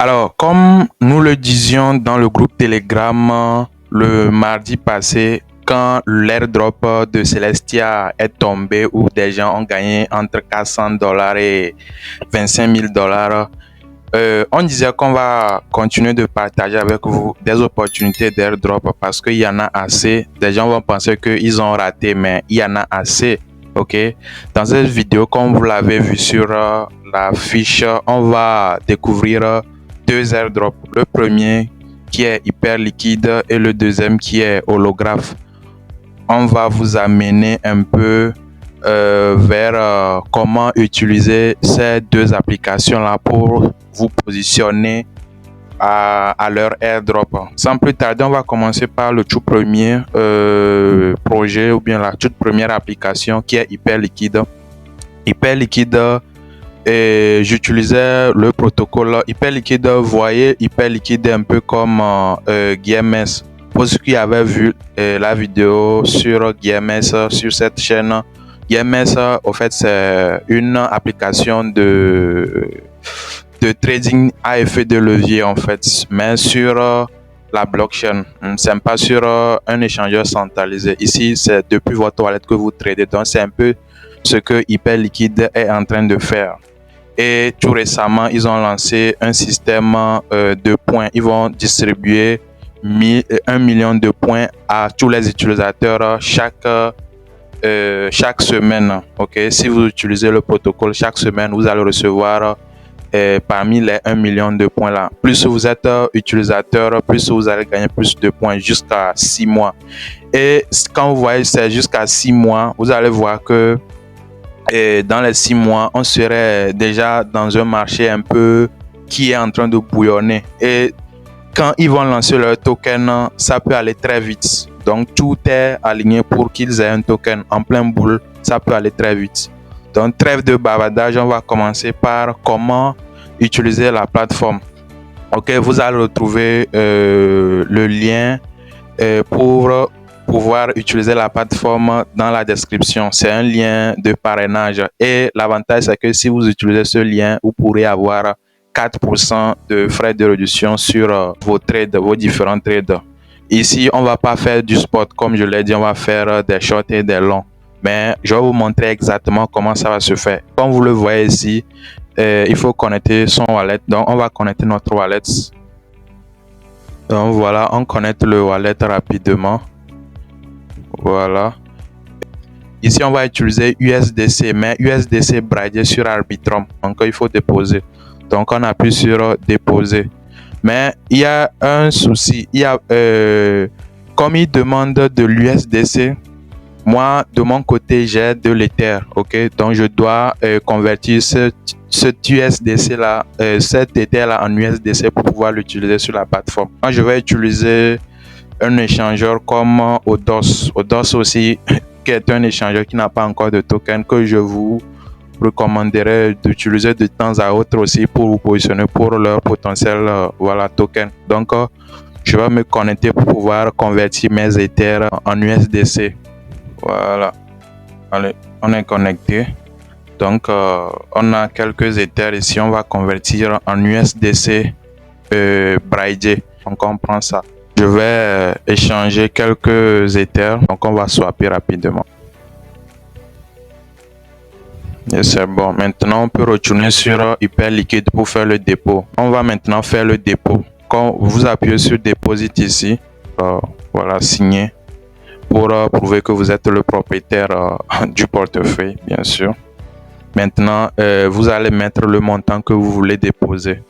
Alors, comme nous le disions dans le groupe Telegram le mardi passé, quand l'airdrop de Celestia est tombé où des gens ont gagné entre 400 dollars et 25 000 dollars, on disait qu'on va continuer de partager avec vous des opportunités d'airdrop parce qu'il y en a assez. Des gens vont penser qu'ils ont raté, mais il y en a assez. Ok, dans cette vidéo, comme vous l'avez vu sur la fiche, on va découvrir deux airdrops. Le premier qui est hyper liquide et le deuxième qui est holographe. On va vous amener un peu vers comment utiliser ces deux applications-là pour vous positionner à leur airdrop. Sans plus tarder, on va commencer par le tout premier projet ou bien la toute première application qui est Hyper Liquide. Hyper Liquide, j'utilisais le protocole Hyper Liquide. Voyez Hyper Liquide un peu comme GMS. Pour ceux qui avaient vu la vidéo sur GMS sur cette chaîne, GMS, au fait, c'est une application de trading à effet de levier, en fait, mais sur la blockchain. C'est pas sur un échangeur centralisé. Ici, c'est depuis votre wallet que vous tradez. Donc, c'est un peu ce que Hyperliquid est en train de faire. Et tout récemment, ils ont lancé un système de points. Ils vont distribuer 1 million de points à tous les utilisateurs chaque semaine. Ok, si vous utilisez le protocole chaque semaine, vous allez recevoir parmi les 1 million de points là. Plus vous êtes utilisateur, plus vous allez gagner plus de points jusqu'à 6 mois. Et quand vous voyez c'est jusqu'à 6 mois, vous allez voir que dans les 6 mois, on serait déjà dans un marché un peu qui est en train de bouillonner. Et quand ils vont lancer leur token, ça peut aller très vite. Donc tout est aligné pour qu'ils aient un token en plein boule. Ça peut aller très vite. Donc trêve de bavardage, on va commencer par comment utiliser la plateforme. Ok, vous allez retrouver le lien pour pouvoir utiliser la plateforme dans la description. C'est un lien de parrainage et l'avantage c'est que si vous utilisez ce lien, vous pourrez avoir 4% de frais de réduction sur vos trades, vos différents trades. Ici, on va pas faire du spot comme je l'ai dit, on va faire des shorts et des longs. Mais je vais vous montrer exactement comment ça va se faire. Comme vous le voyez ici, il faut connecter son wallet. Donc, on va connecter notre wallet. Donc, voilà, on connecte le wallet rapidement. Voilà. Ici, on va utiliser USDC, mais USDC bridé sur Arbitrum. Donc, il faut déposer. Donc, on appuie sur déposer. Mais il y a un souci. Comme il demande de l'USDC, moi, de mon côté, j'ai de l'Ether, ok? Donc, je dois convertir cet USDC-là, cet Ether-là en USDC pour pouvoir l'utiliser sur la plateforme. Moi, je vais utiliser un échangeur comme Odos. Odos aussi, qui est un échangeur qui n'a pas encore de token, que je vous recommanderais d'utiliser de temps à autre aussi pour vous positionner pour leur potentiel voilà, token. Donc, je vais me connecter pour pouvoir convertir mes Ethers en USDC. Voilà, allez, on est connecté. Donc, on a quelques Ethers ici. On va convertir en USDC bridé. Donc, on prend ça. Je vais échanger quelques Ethers. Donc, on va swapper rapidement. Et c'est bon. Maintenant, on peut retourner sur Hyperliquid pour faire le dépôt. On va maintenant faire le dépôt. Quand vous appuyez sur Deposit ici, voilà, signer. Pour prouver que vous êtes le propriétaire du portefeuille, bien sûr. Maintenant, vous allez mettre le montant que vous voulez déposer.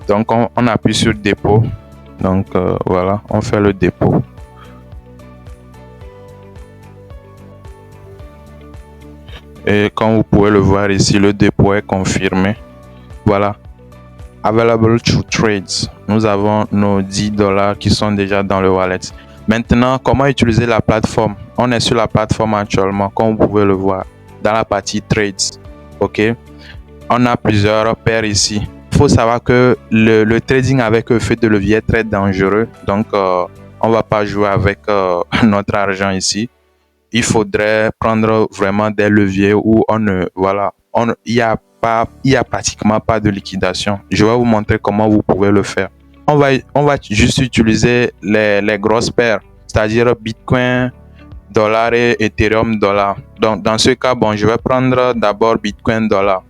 Donc, on appuie sur dépôt. Donc, voilà, on fait le dépôt. Et comme vous pouvez le voir ici, le dépôt est confirmé. Voilà. Available to trades. Nous avons nos 10 dollars qui sont déjà dans le wallet. Maintenant, comment utiliser la plateforme? On est sur la plateforme actuellement, comme vous pouvez le voir, dans la partie trades. Ok, on a plusieurs paires ici. Il faut savoir que le trading avec effet de levier est très dangereux. Donc, on va pas jouer avec notre argent ici. Il faudrait prendre vraiment des leviers où il y a il y a pratiquement pas de liquidation. Je vais vous montrer comment vous pouvez le faire. On va juste utiliser les grosses paires, c'est-à-dire Bitcoin, dollar et Ethereum, dollar. Donc, dans ce cas, bon, je vais prendre d'abord Bitcoin, dollar.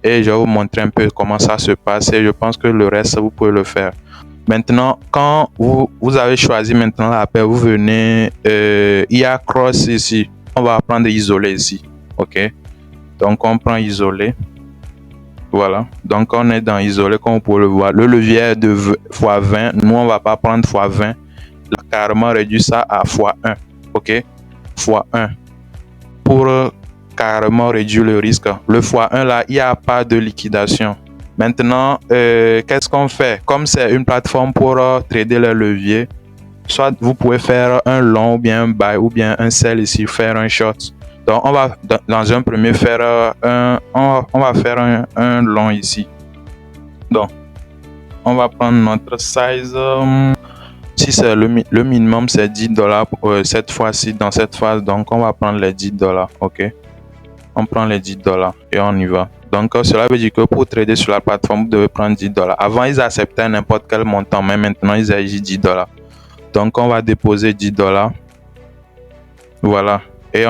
Et je vais vous montrer un peu comment ça se passe. Et je pense que le reste, vous pouvez le faire. Maintenant, quand vous avez choisi maintenant la paire, vous venez, il y a cross ici. On va prendre isolé ici. OK? Donc, on prend isolé. Voilà. Donc, on est dans isolé, comme vous pouvez le voir. Le levier est de x20. Nous, on ne va pas prendre x20. Là, carrément réduit ça à x1. OK? x1. Pour carrément réduire le risque. Le x1, là, il n'y a pas de liquidation. Maintenant, qu'est-ce qu'on fait? Comme c'est une plateforme pour trader les leviers, soit vous pouvez faire un long ou bien un buy ou bien un sell ici, faire un short. Donc, on va dans un premier faire on va faire un long ici. Donc, on va prendre notre size. Si c'est le minimum, c'est $10 cette fois-ci, dans cette phase. Donc, on va prendre les $10. OK? On prend les $10 et on y va. Donc, cela veut dire que pour trader sur la plateforme, vous devez prendre $10. Avant, ils acceptaient n'importe quel montant, mais maintenant, ils exigent $10. Donc, on va déposer $10. Voilà. Et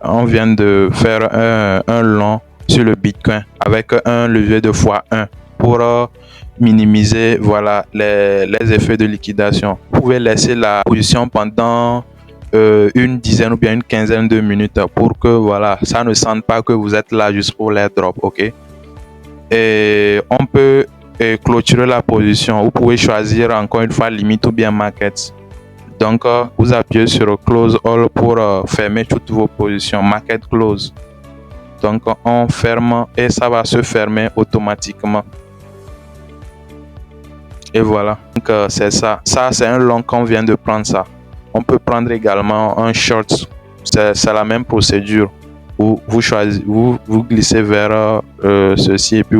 on vient de faire un long sur le Bitcoin avec un levier de x1 pour minimiser voilà, les effets de liquidation. Vous pouvez laisser la position pendant une dizaine ou bien une quinzaine de minutes pour que voilà, ça ne sente pas que vous êtes là juste pour les drops. OK? Et on peut clôturer la position. Vous pouvez choisir encore une fois limite ou bien market. Donc, vous appuyez sur Close All pour fermer toutes vos positions. Market Close. Donc, on ferme et ça va se fermer automatiquement. Et voilà. Donc, c'est ça. Ça, c'est un long qu'on vient de prendre ça. On peut prendre également un short. C'est la même procédure. Vous choisissez, vous glissez vers ceci et puis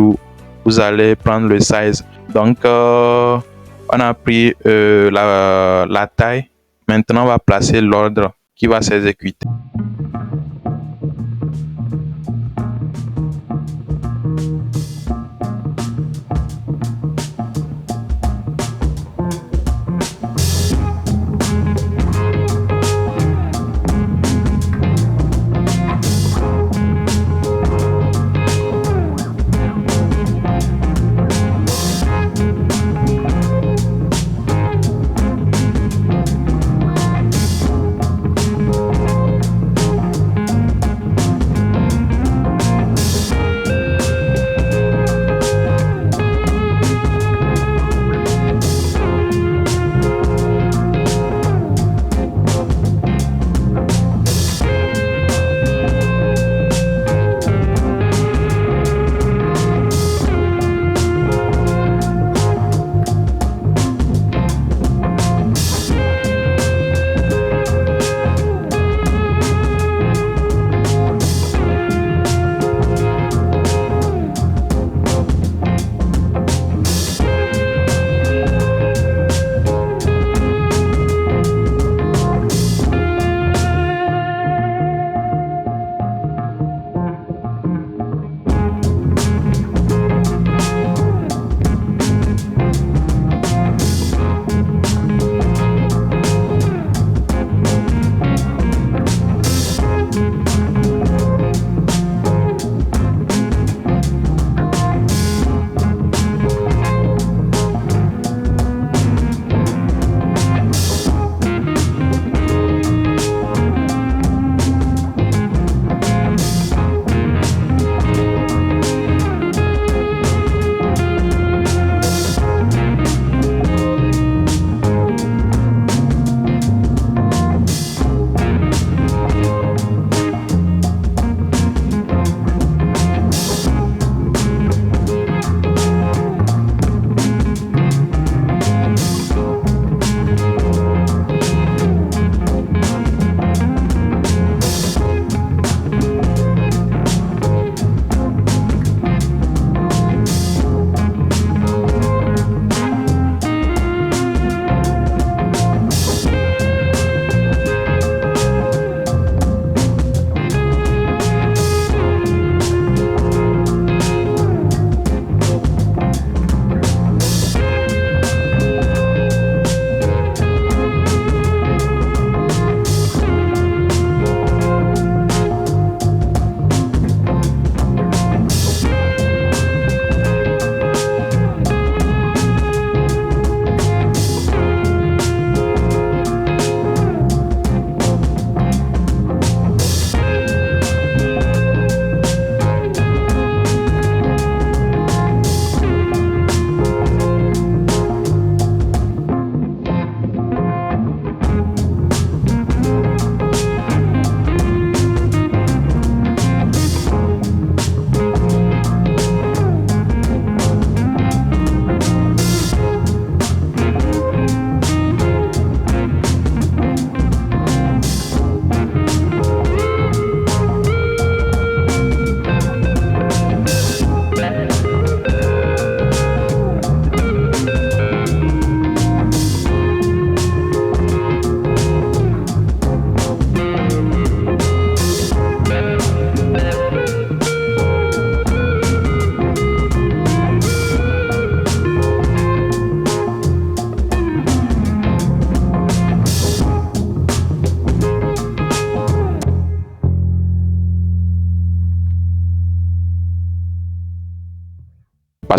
vous allez prendre le size. Donc, on a pris la taille. Maintenant, on va placer l'ordre qui va s'exécuter.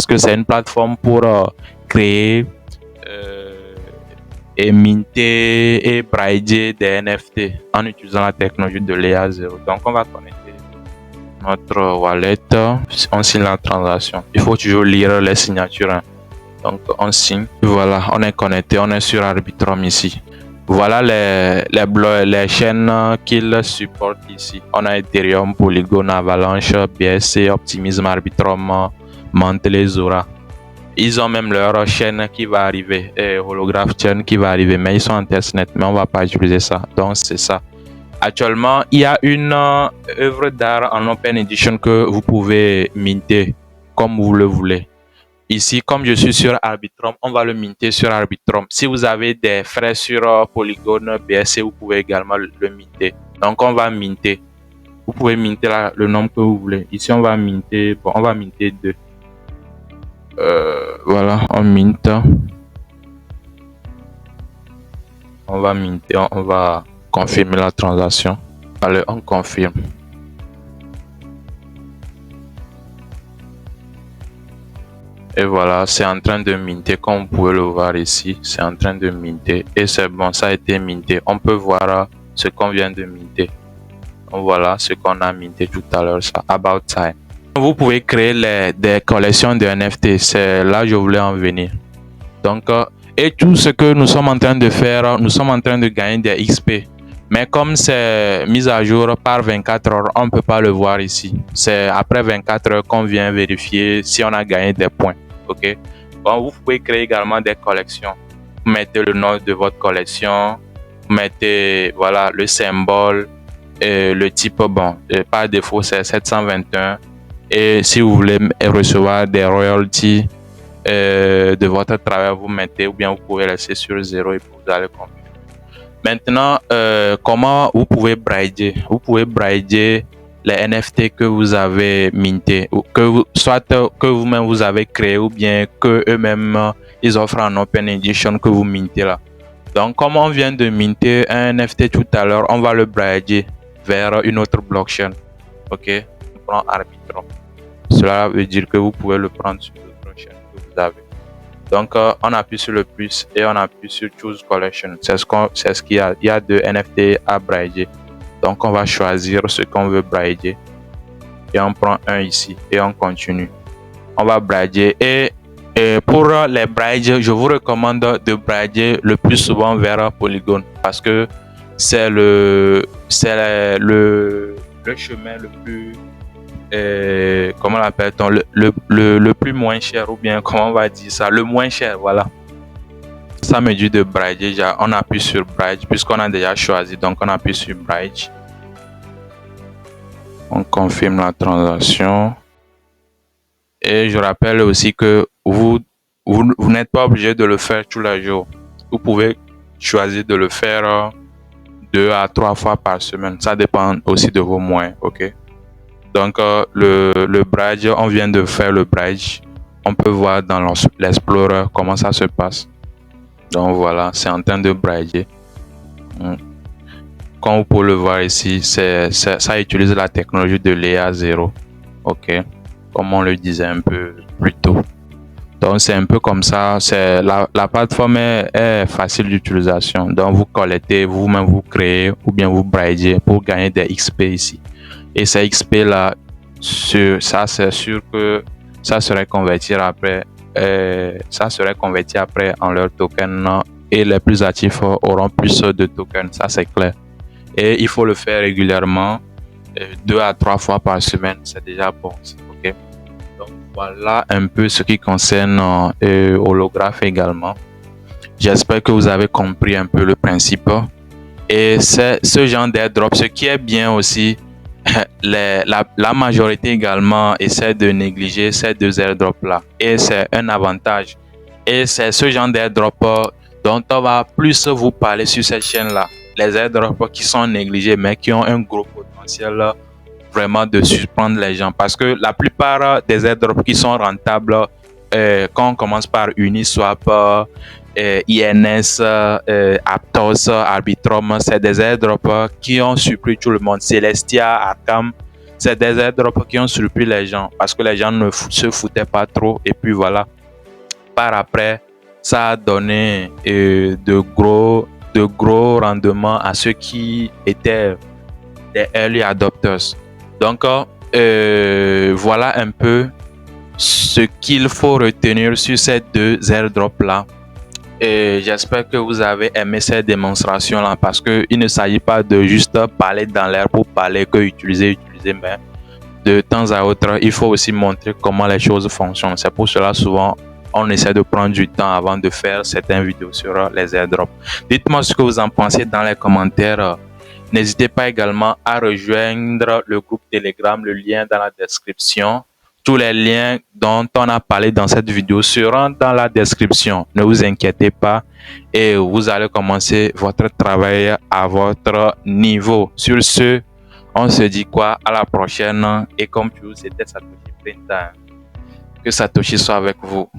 parce que c'est une plateforme pour créer et minter et brider des NFT en utilisant la technologie de Layer 0. Donc, on va connecter notre wallet, on signe la transaction. Il faut toujours lire les signatures, hein. Donc, on signe. Voilà, on est connecté, on est sur Arbitrum ici. Voilà les chaînes qu'ils supportent ici. On a Ethereum, Polygon, Avalanche, BSC, Optimism, Arbitrum, Mantle, Zora. Ils ont même leur chaîne qui va arriver, Holograph chain qui va arriver, mais ils sont en testnet, mais on va pas utiliser ça. Donc c'est ça. Actuellement, il y a une œuvre d'art en Open Edition que vous pouvez minter comme vous le voulez. Ici, comme je suis sur Arbitrum, on va le minter sur Arbitrum. Si vous avez des frais sur Polygon, BSC, vous pouvez également le minter. Donc, on va minter. Vous pouvez minter le nombre que vous voulez. Ici, on va minter, on va minter 2. Voilà, on mint. On va minter, on va confirmer la transaction. Allez, on confirme. Et voilà, c'est en train de minter, comme vous pouvez le voir ici, c'est en train de minter. Et c'est bon, ça a été minté. On peut voir ce qu'on vient de minter. Donc voilà ce qu'on a minté tout à l'heure, ça, About Time. Vous pouvez créer des collections de NFT, c'est là que je voulais en venir. Donc, et tout ce que nous sommes en train de faire, nous sommes en train de gagner des XP. Mais comme c'est mis à jour par 24 heures, on ne peut pas le voir ici. C'est après 24 heures qu'on vient vérifier si on a gagné des points. Ok. Bon, vous pouvez créer également des collections. Vous mettez le nom de votre collection, vous mettez voilà, le symbole, et le type, bon, par défaut c'est 721. Et si vous voulez recevoir des royalties de votre travail, vous mettez, ou bien vous pouvez laisser sur 0 et vous allez confirmer. Maintenant, comment vous pouvez brider? Vous pouvez brider les NFT que vous avez minté, ou soit que vous-même vous avez créé, ou bien que eux-mêmes ils offrent en Open Edition que vous mintez là. Donc, comme on vient de minter un NFT tout à l'heure, on va le brider vers une autre blockchain. Ok, on prend Arbitrum. Cela veut dire que vous pouvez le prendre sur l'autre chaîne que vous avez. Donc, on appuie sur le plus et on appuie sur Choose Collection. C'est ce qu'il y a. Il y a 2 NFT à brider. Donc, on va choisir ce qu'on veut brider. Et on prend un ici et on continue. On va brider. Et pour les brides, je vous recommande de brider le plus souvent vers Polygon. Parce que c'est le chemin le plus... comment l'appelle-t-on, le plus moins cher, ou bien comment on va dire ça, le moins cher, voilà. Ça me dit de brider. Déjà on appuie sur Bride puisqu'on a déjà choisi, donc on appuie sur Bride, on confirme la transaction. Et je rappelle aussi que vous n'êtes pas obligé de le faire tous les jours. Vous pouvez choisir de le faire 2 à 3 fois par semaine, ça dépend aussi de vos moyens. Ok. Donc, le bridge, on vient de faire le bridge. On peut voir dans l'Explorer comment ça se passe. Donc, voilà, c'est en train de bridger. Comme vous pouvez le voir ici, ça utilise la technologie de Layer 0. Ok, comme on le disait un peu plus tôt. Donc, c'est un peu comme ça. La plateforme est facile d'utilisation. Donc, vous collectez, vous-même vous créez ou bien vous bridgez pour gagner des XP ici. Et ces XP là, ça c'est sûr que ça serait converti après, en leur token, et les plus actifs auront plus de tokens, ça c'est clair. Et il faut le faire régulièrement, 2 à 3 fois par semaine, c'est déjà bon. Ok. Donc voilà un peu ce qui concerne Holograph également. J'espère que vous avez compris un peu le principe. Et c'est ce genre d'airdrop, ce qui est bien aussi. La majorité également essaie de négliger ces 2 airdrops là, et c'est un avantage. Et c'est ce genre d'airdrop dont on va plus vous parler sur cette chaîne là, les airdrops qui sont négligés mais qui ont un gros potentiel vraiment de surprendre les gens, parce que la plupart des airdrops qui sont rentables, quand on commence par Uniswap, INS, Aptos, Arbitrum, c'est des airdrops qui ont surpris tout le monde. Celestia, Arkham, C'est des airdrops qui ont surpris les gens parce que les gens ne se foutaient pas trop. Et puis voilà, par après, ça a donné de gros rendements à ceux qui étaient des early adopters. Donc, voilà un peu ce qu'il faut retenir sur ces deux airdrops-là. Et j'espère que vous avez aimé cette démonstration-là parce qu'il ne s'agit pas de juste parler dans l'air pour parler que utiliser, mais de temps à autre, il faut aussi montrer comment les choses fonctionnent. C'est pour cela souvent on essaie de prendre du temps avant de faire certaines vidéos sur les airdrops. Dites-moi ce que vous en pensez dans les commentaires. N'hésitez pas également à rejoindre le groupe Telegram, le lien dans la description. Tous les liens dont on a parlé dans cette vidéo seront dans la description. Ne vous inquiétez pas et vous allez commencer votre travail à votre niveau. Sur ce, on se dit quoi? À la prochaine. Et comme toujours, c'était Satoshi Printer. Que Satoshi soit avec vous.